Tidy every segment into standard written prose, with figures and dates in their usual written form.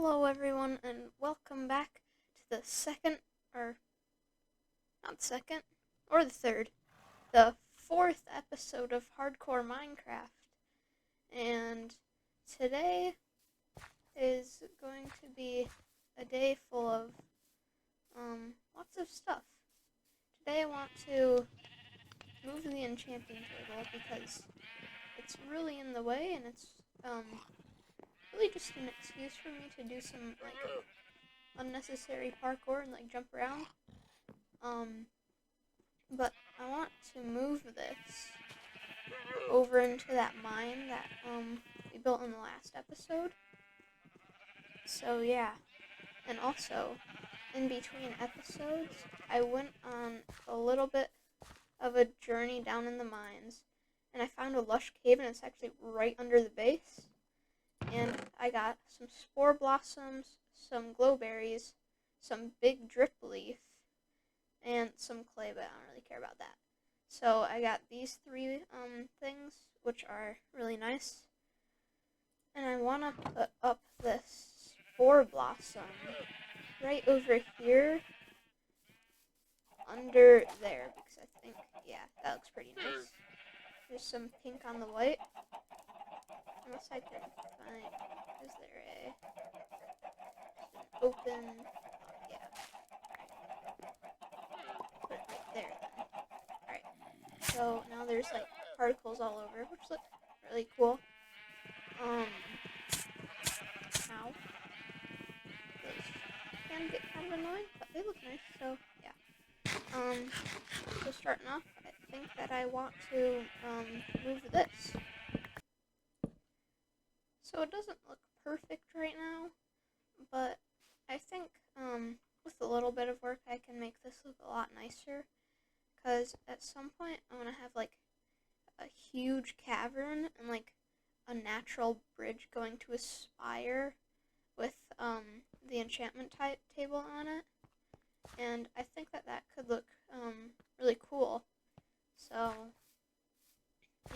Hello everyone, and welcome back to the second, or not second, or the third, the fourth episode of Hardcore Minecraft. And today is going to be a day full of lots of stuff. Today I want to move the enchanting table because it's really in the way, and it's really just an excuse for me to do some unnecessary parkour and jump around. But I want to move this over into that mine that we built in the last episode. So yeah, and also in between episodes, I went on a little bit of a journey down in the mines, and I found a lush cave, and it's actually right under the base. And I got some spore blossoms, some glowberries, some big drip leaf, and some clay, but I don't really care about that. So I got these three things, which are really nice. And I want to put up this spore blossom right over here, under there, because I think, yeah, that looks pretty nice. There's some pink on the white. Unless I can find, is there an open, oh, yeah. Put it right there then. Alright, so now there's particles all over, which look really cool. Ow. Those can get kind of annoying, but they look nice, so yeah. So starting off, I think that I want to move this. So it doesn't look perfect right now, but I think with a little bit of work I can make this look a lot nicer, because at some point I want to have a huge cavern and a natural bridge going to a spire with the enchantment table on it, and I think that could look really cool. So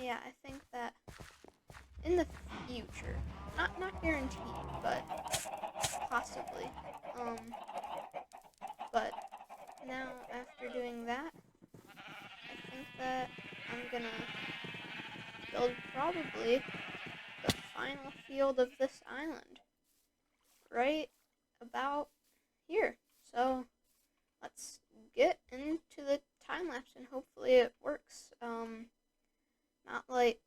yeah, I think that in the future, not guaranteed, but possibly. But now after doing that, I think that I'm gonna build probably the final field of this island right about here. So let's get into the time lapse, and hopefully it works. Not like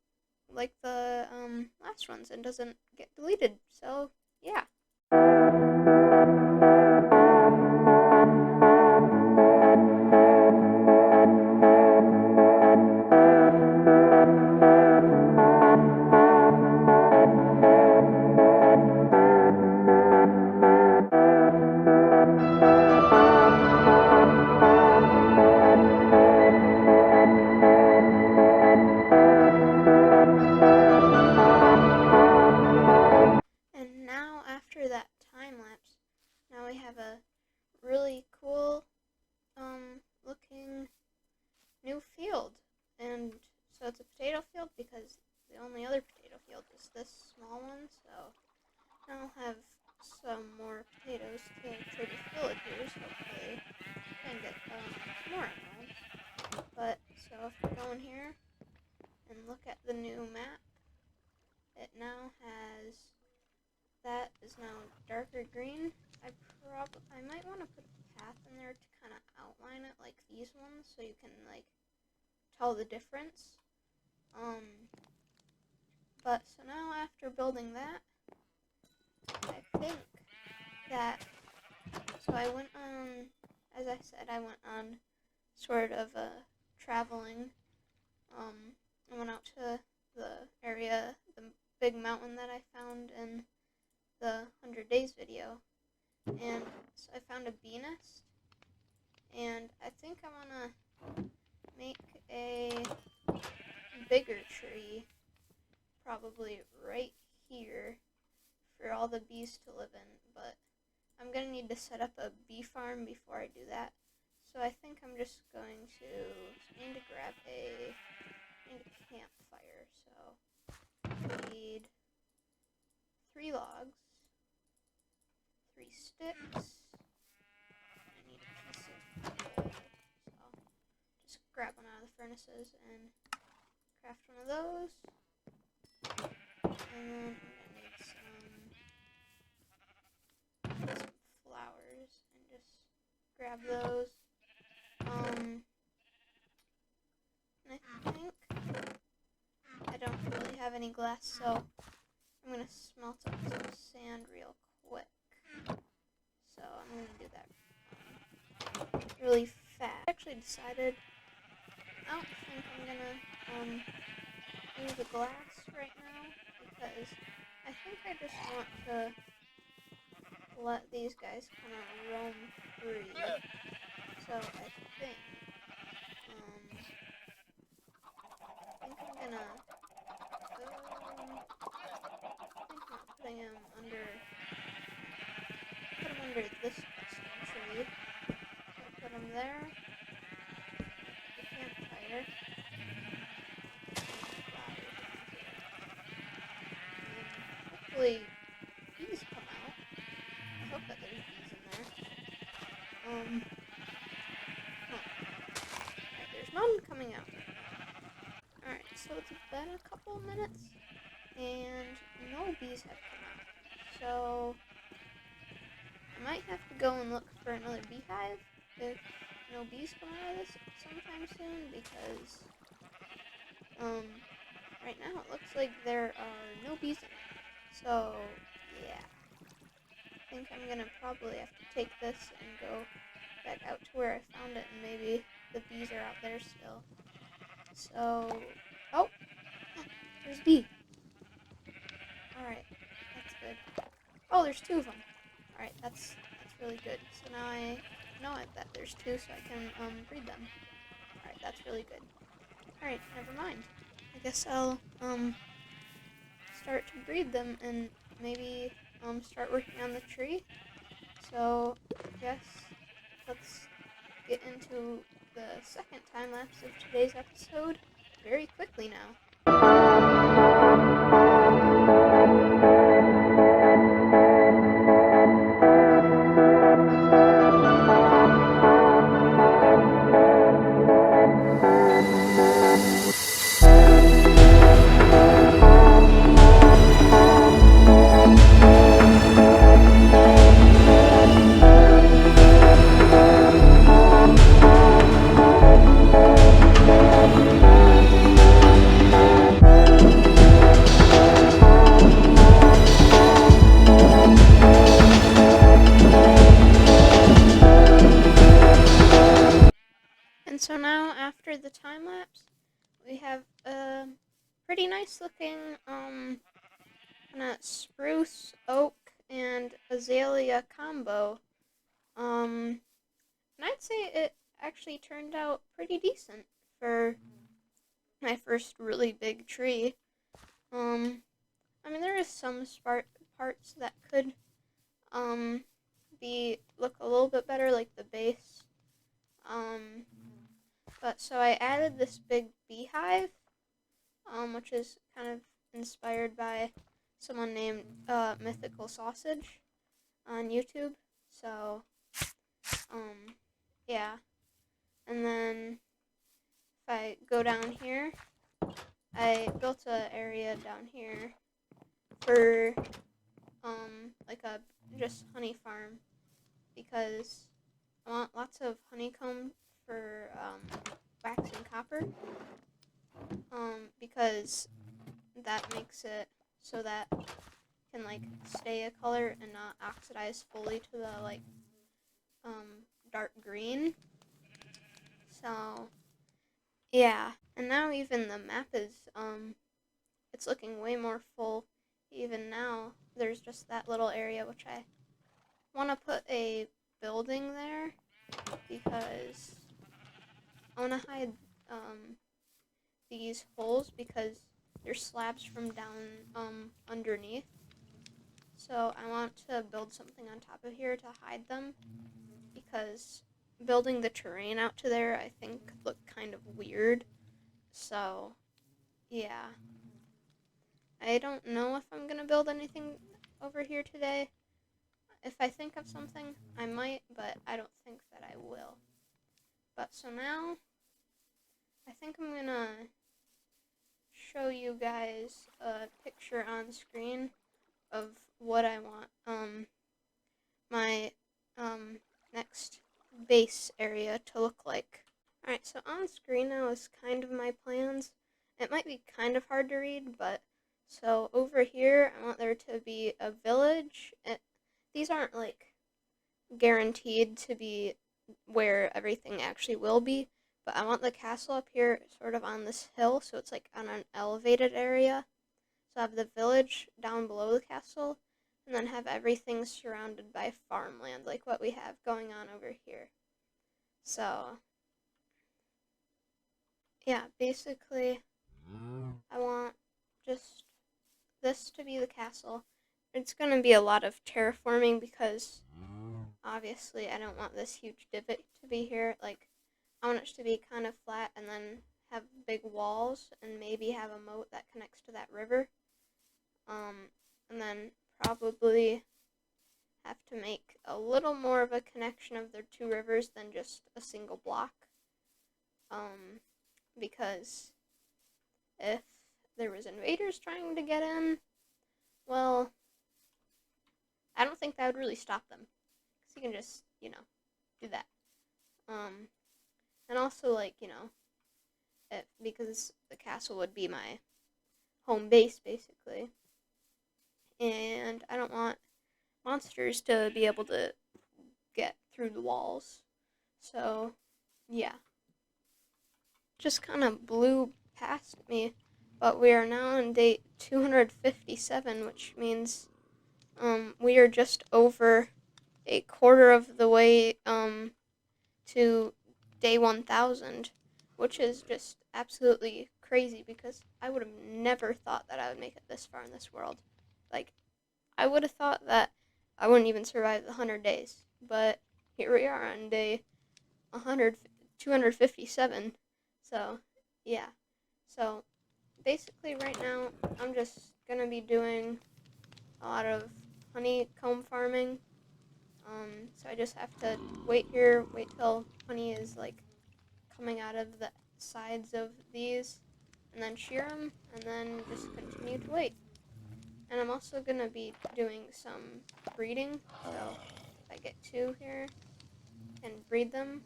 the last ones, and doesn't get deleted. So yeah. And now after that time lapse, now we have a really cool looking new field. And so it's a potato field because the only other potato field is this small one. So now I'll have some more potatoes to trade with villagers, hopefully, and get more emeralds. But so if we go in here and look at the new map, it now has, that is now darker green. I might want to put a path in there to kind of outline it like these ones, so you can tell the difference. But so now after building that, I think that, so I went on, as I said, I went on sort of a traveling. I went out to the area, the big mountain that I found in the 100 Days video, and so I found a bee nest, and I think I want to make a bigger tree, probably right here, for all the bees to live in, but I'm going to need to set up a bee farm before I do that. So I think I'm just going to need to grab a campfire. So I need 3 logs, sticks. I need a piece of coal. So just grab one out of the furnaces and craft one of those. And then I'm gonna need some flowers and just grab those. And I think I don't really have any glass, so I'm gonna smelt up some sand real quick. So I'm gonna do that really fast. I actually decided I don't think I'm gonna do the glass right now because I think I just want to let these guys kind of roam free. So I think I'm gonna putting him under this custom tree. Put him there. The campfire. Hopefully bees come out. I hope that there's bees in there. Alright, there's none coming out. Alright, so it's been a couple minutes and no bees have come out. So I might have to go and look for another beehive if no bees come out of this sometime soon because right now it looks like there are no bees in it. So yeah, I think I'm gonna probably have to take this and go back out to where I found it, and maybe the bees are out there still. So, oh, there's a bee. Alright, that's good. Oh, there's two of them. Alright, that's really good. So now I know that there's two, so I can breed them. Alright, that's really good. Alright, never mind. I guess I'll start to breed them and maybe start working on the tree. So I guess let's get into the second time lapse of today's episode very quickly now. And so now, after the time lapse, we have a pretty nice looking kind of spruce, oak, and azalea combo. And I'd say it actually turned out pretty decent for my first really big tree. I mean, there is some parts that could look a little bit better, like the base. But so I added this big beehive, which is kind of inspired by someone named Mythical Sausage on YouTube. So, yeah. And then if I go down here, I built an area down here for like a just honey farm because I want lots of honeycomb for wax and copper, because that makes it so that it can like stay a color and not oxidize fully to the like dark green. So yeah, and now even the map is it's looking way more full. Even now there's just that little area which I want to put a building there because I want to hide these holes because there's slabs from down underneath. So I want to build something on top of here to hide them because building the terrain out to there I think could look kind of weird. So yeah, I don't know if I'm gonna build anything over here today. if I think of something, I might, but I don't think that I will. But so now, I think I'm gonna show you guys a picture on screen of what I want my next base area to look like. Alright, so on screen now is kind of my plans. It might be kind of hard to read, but so over here I want there to be a village. These aren't like guaranteed to be where everything actually will be, but I want the castle up here sort of on this hill, so it's like on an elevated area. So I have the village down below the castle, and then have everything surrounded by farmland, like what we have going on over here. So, yeah, basically, I want just this to be the castle. It's going to be a lot of terraforming because, obviously, I don't want this huge divot to be here. Like, I want it to be kind of flat and then have big walls and maybe have a moat that connects to that river. And then probably have to make a little more of a connection of the two rivers than just a single block. Because if there was invaders trying to get in, well, I don't think that would really stop them. Because you can just, do that. And also, like, because the castle would be my home base, basically. And I don't want monsters to be able to get through the walls. So, yeah. Just kind of blew past me. But we are now on day 257, which means we are just over a quarter of the way to day 1000, which is just absolutely crazy because I would have never thought that I would make it this far in this world. Like, I would have thought that I wouldn't even survive the 100 days, but here we are on day 257. So, yeah. So, basically right now, I'm just going to be doing a lot of honeycomb farming. So I just have to wait till honey is like coming out of the sides of these, and then shear them, and then just continue to wait. And I'm also going to be doing some breeding, so if I get two here, I can breed them.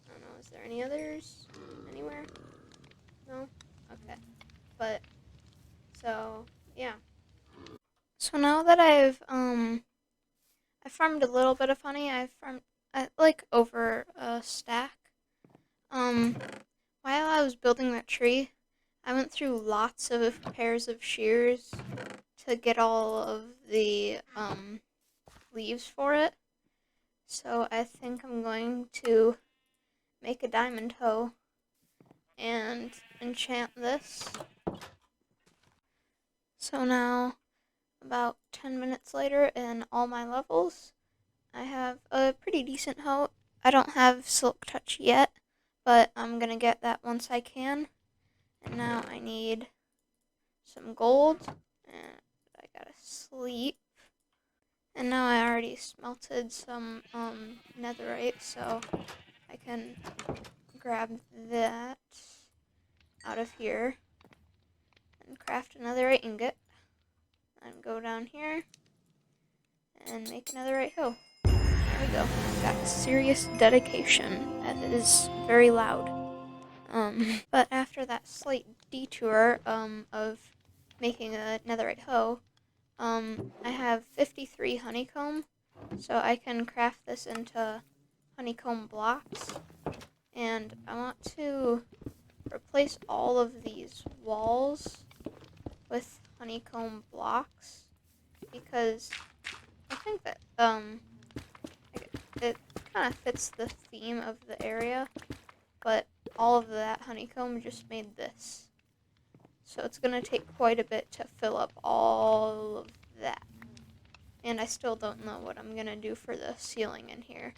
I don't know, is there any others anywhere? No? Okay. But, so, yeah. So now that I farmed a little bit of honey, I've farmed, like, over a stack. While I was building that tree, I went through lots of pairs of shears to get all of the, leaves for it. So I think I'm going to make a diamond hoe and enchant this. So now, about 10 minutes later in all my levels, I have a pretty decent hoe. I don't have Silk Touch yet, but I'm going to get that once I can. And now I need some gold, and I gotta sleep. And now I already smelted some netherite, so I can grab that out of here and craft a netherite ingot. And go down here and make a netherite hoe. There we go. Got serious dedication. That is very loud. But after that slight detour of making a netherite hoe, I have 53 honeycomb, so I can craft this into honeycomb blocks. And I want to replace all of these walls with honeycomb blocks because I think that it kind of fits the theme of the area, but all of that honeycomb just made this. So it's going to take quite a bit to fill up all of that. And I still don't know what I'm going to do for the ceiling in here,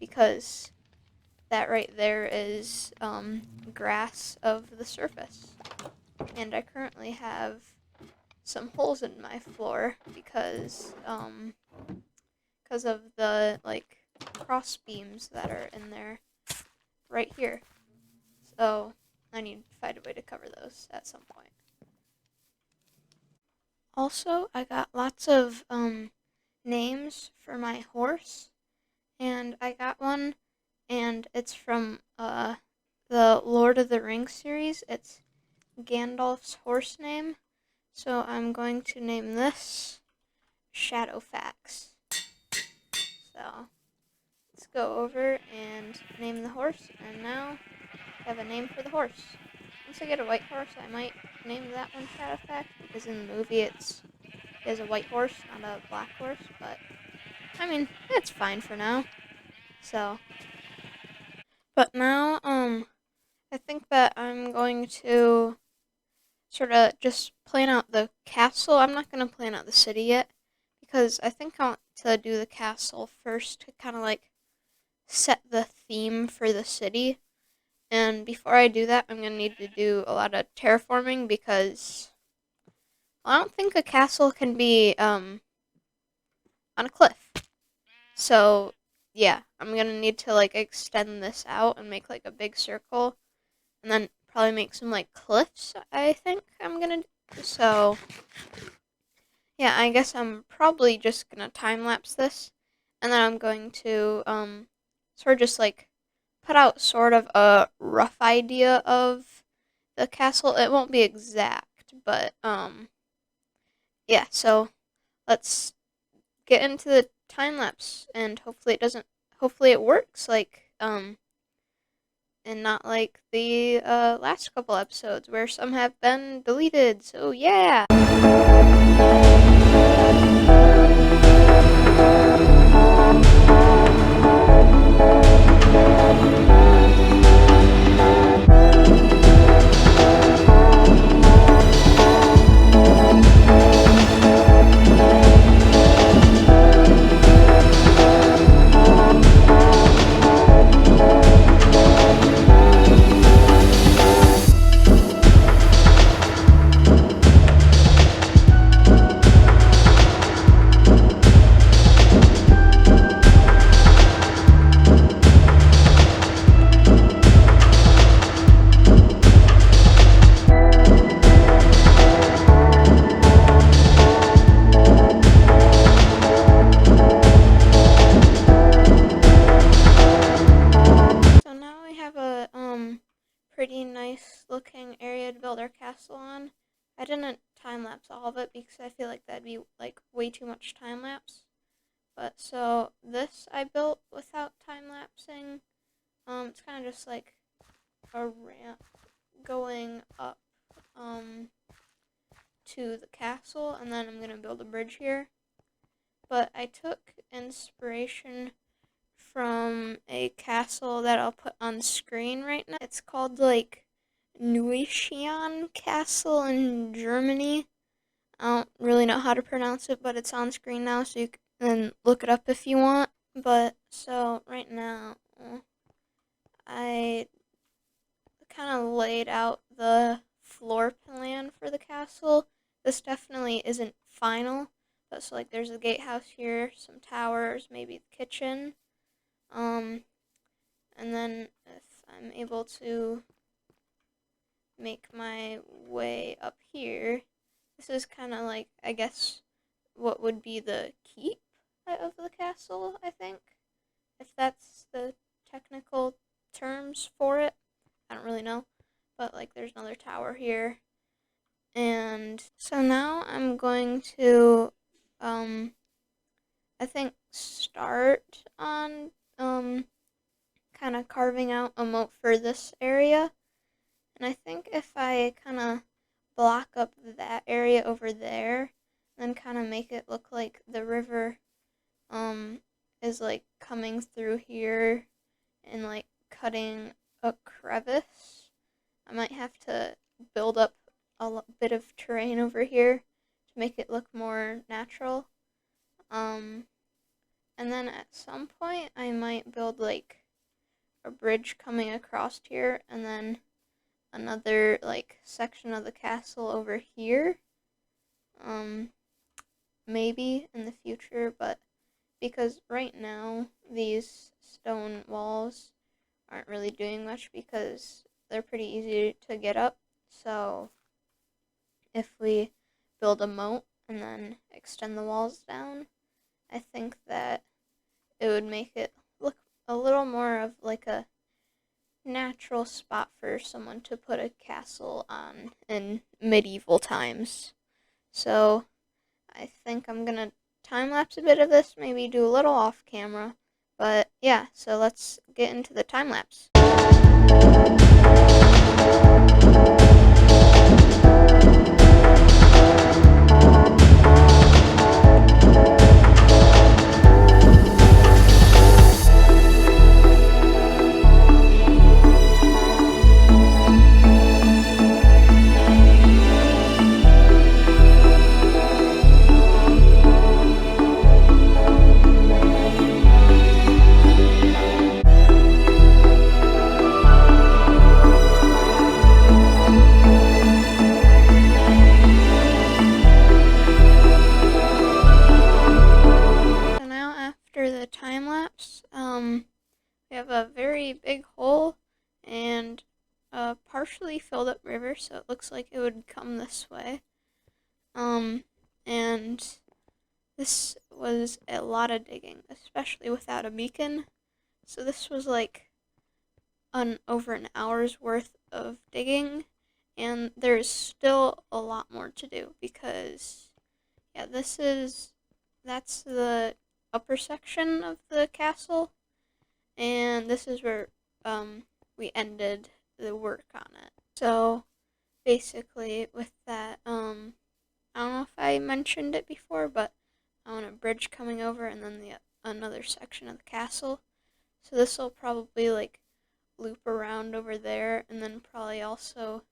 because that right there is grass of the surface. And I currently have some holes in my floor because because of the, like, cross beams that are in there right here. So I need to find a way to cover those at some point. Also, I got lots of names for my horse, and I got one, and it's from the Lord of the Rings series. It's Gandalf's horse name, so I'm going to name this Shadowfax. So let's go over and name the horse, and now I have a name for the horse. Once I get a white horse, I might name that one Shadowfax, because in the movie it is a white horse, not a black horse, but I mean, it's fine for now. So, but now, I think that I'm going to sort of just plan out the castle. I'm not going to plan out the city yet, because I think I want to do the castle first to kind of like set the theme for the city. And before I do that, I'm going to need to do a lot of terraforming, because I don't think a castle can be on a cliff. So, yeah, I'm going to need to like extend this out and make like a big circle, and then probably make some like cliffs, I think I'm going to do. So, yeah, I guess I'm probably just going to time lapse this, and then I'm going to sort of just like put out sort of a rough idea of the castle. It won't be exact, but yeah, so let's get into the time lapse, and hopefully it works like and not like the last couple episodes where some have been deleted. So yeah. So now we have a pretty nice looking area to build our castle on. I didn't time lapse all of it because I feel like that'd be like way too much time lapse. But so this I built without time lapsing. It's kind of just like a ramp going up to the castle, and then I'm gonna build a bridge here. But I took inspiration from a castle that I'll put on screen right now. It's called like Neuschwan Castle in Germany. I don't really know how to pronounce it, but it's on screen now, so you can look it up if you want. But so right now, I kind of laid out the floor plan for the castle. This definitely isn't final, but so like there's a gatehouse here, some towers, maybe the kitchen. And then if I'm able to make my way up here, this is kind of like, I guess, what would be the keep of the castle, I think, if that's the technical terms for it. I don't really know, but like there's another tower here. And so now I'm going to, I think, start on kind of carving out a moat for this area. And I think if I kind of block up that area over there, then kind of make it look like the river is like coming through here and like cutting a crevice, I might have to build up a bit of terrain over here to make it look more natural. And then at some point I might build like a bridge coming across here, and then another like section of the castle over here. Maybe in the future, but because right now these stone walls aren't really doing much because they're pretty easy to get up. So if we build a moat and then extend the walls down, I think that it would make it look a little more of like a natural spot for someone to put a castle on in medieval times. So I think I'm gonna time lapse a bit of this, maybe do a little off camera. But yeah, so let's get into the time lapse. Time lapse. We have a very big hole and a partially filled up river, so it looks like it would come this way. And this was a lot of digging, especially without a beacon. So this was like over an hour's worth of digging, and there's still a lot more to do because, yeah, that's the upper section of the castle, and this is where we ended the work on it. So basically with that, I don't know if I mentioned it before, but I want a bridge coming over and then another section of the castle. So this will probably like loop around over there and then probably also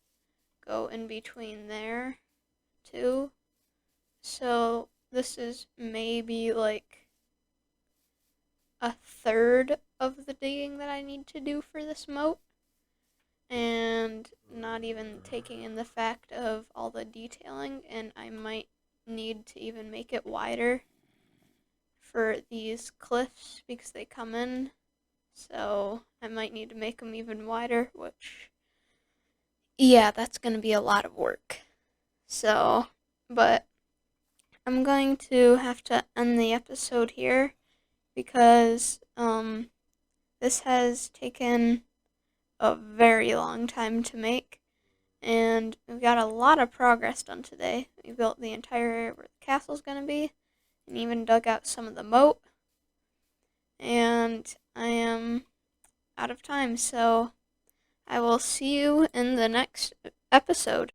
go in between there too. So this is maybe like a third of the digging that I need to do for this moat, and not even taking in the fact of all the detailing, and I might need to even make it wider for these cliffs because they come in, so I might need to make them even wider, which, yeah, that's going to be a lot of work. So, but I'm going to have to end the episode here because this has taken a very long time to make, and we've got a lot of progress done today. We built the entire area where the castle's going to be, and even dug out some of the moat, and I am out of time, so I will see you in the next episode.